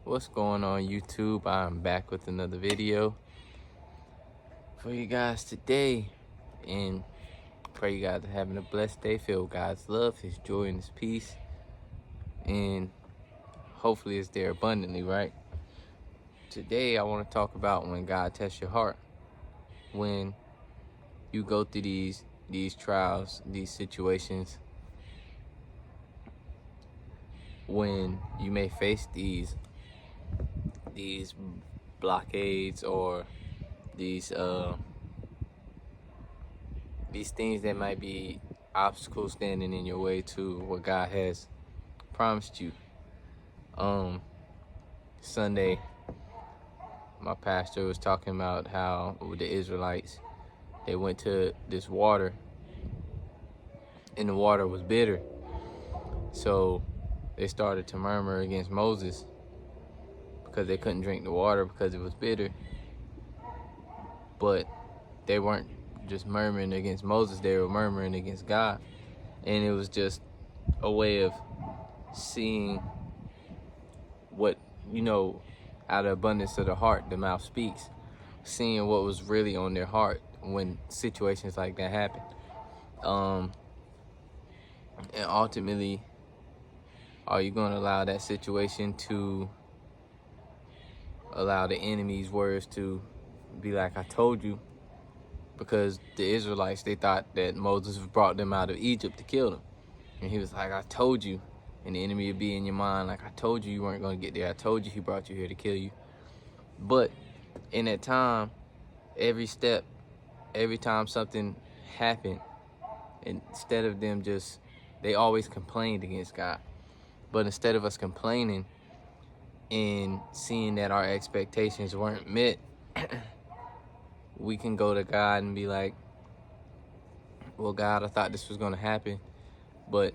What's going on, YouTube? I'm back with another video for you guys today, and pray you guys are having a blessed day filled with God's love, His joy, and His peace, and hopefully it's there abundantly, right? Today I want to talk about when God tests your heart, when you go through these trials, these situations, when you may face these blockades or these things that might be obstacles standing in your way to what God has promised you. Sunday, my pastor was talking about how with the Israelites, they went to this water and the water was bitter. So they started to murmur against Moses because they couldn't drink the water because it was bitter. But they weren't just murmuring against Moses, they were murmuring against God. And it was just a way of seeing what, out of abundance of the heart, the mouth speaks. Seeing what was really on their heart when situations like that happen. And ultimately, are you going to allow that situation to allow the enemy's words to be like, I told you? Because the Israelites, they thought that Moses brought them out of Egypt to kill them. And he was like, I told you. And the enemy would be in your mind like, I told you weren't going to get there. I told you he brought you here to kill you. But in that time, every time something happened, instead of them they always complained against God. But instead of us complaining and seeing that our expectations weren't met, we can go to God and be like, well, God, I thought this was going to happen, but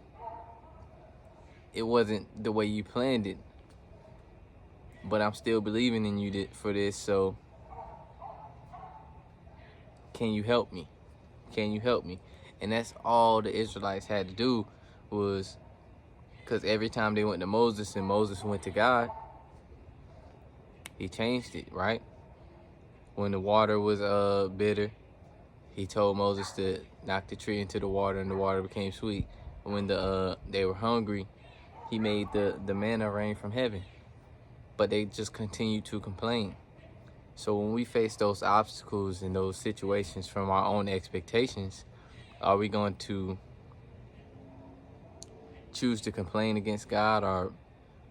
it wasn't the way you planned it. But I'm still believing in you for this, so can you help me? Can you help me? And that's all the Israelites had to do, was because every time they went to Moses and Moses went to God, he changed it, right? When the water was bitter, he told Moses to knock the tree into the water and the water became sweet. When they were hungry, he made the manna rain from heaven. But they just continued to complain. So when we face those obstacles and those situations from our own expectations, are we going to choose to complain against God or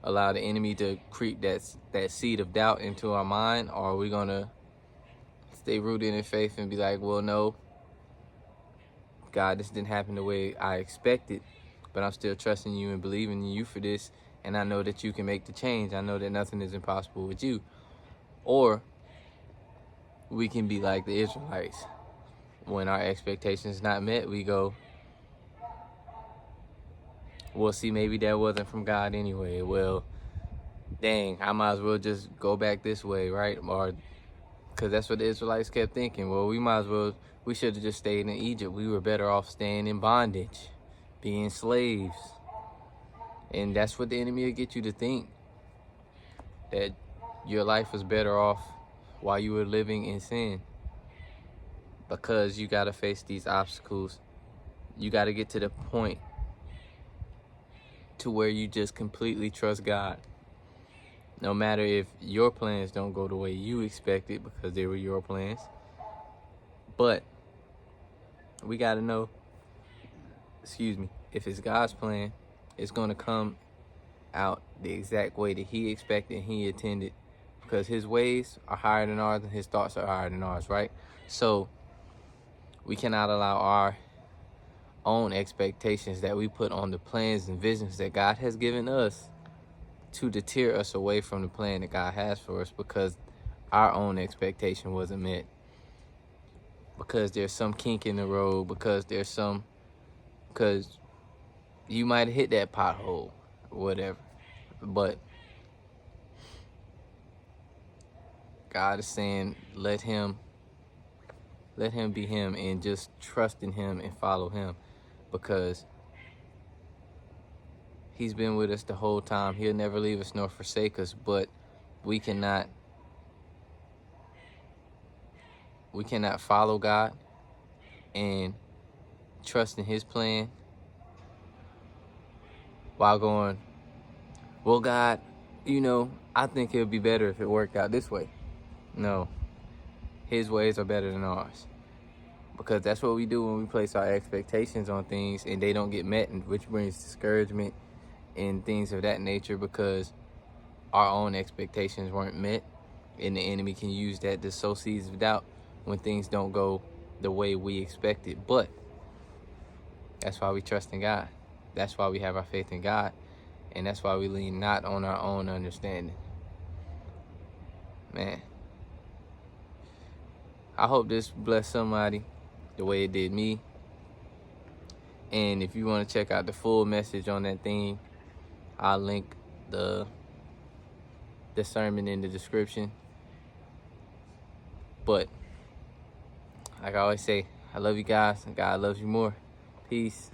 allow the enemy to creep that seed of doubt into our mind? Or are we going to stay rooted in faith and be like, well, no, God, this didn't happen the way I expected, but I'm still trusting you and believing in you for this, and I know that you can make the change. I know that nothing is impossible with you. Or we can be like the Israelites. When our expectations not met, we go, well, see, maybe that wasn't from God anyway. Well, dang, I might as well just go back this way, right? Or because that's what the Israelites kept thinking. Well, we should have just stayed in Egypt. We were better off staying in bondage, being slaves. And that's what the enemy will get you to think, that your life was better off while you were living in sin. Because you got to face these obstacles. You got to get to the point to where you just completely trust God. No matter if your plans don't go the way you expected, because they were your plans. But we got to know, if it's God's plan, it's going to come out the exact way that he expected and he intended, because his ways are higher than ours and his thoughts are higher than ours, right? So we cannot allow our own expectations that we put on the plans and visions that God has given us to deter us away from the plan that God has for us, because our own expectation wasn't met, because there's some kink in the road, because you might have hit that pothole or whatever. But God is saying, let him be him, and just trust in him and follow him, because he's been with us the whole time. He'll never leave us nor forsake us. But we cannot follow God and trust in his plan while going, well, God, I think it would be better if it worked out this way. No, his ways are better than ours. Because that's what we do when we place our expectations on things and they don't get met, and which brings discouragement and things of that nature, because our own expectations weren't met, and the enemy can use that to sow seeds of doubt when things don't go the way we expected. But that's why we trust in God. That's why we have our faith in God, and that's why we lean not on our own understanding. Man, I hope this blessed somebody the way it did me. And if you want to check out the full message on that theme, I'll link the sermon in the description. But like I always say, I love you guys, and God loves you more. Peace.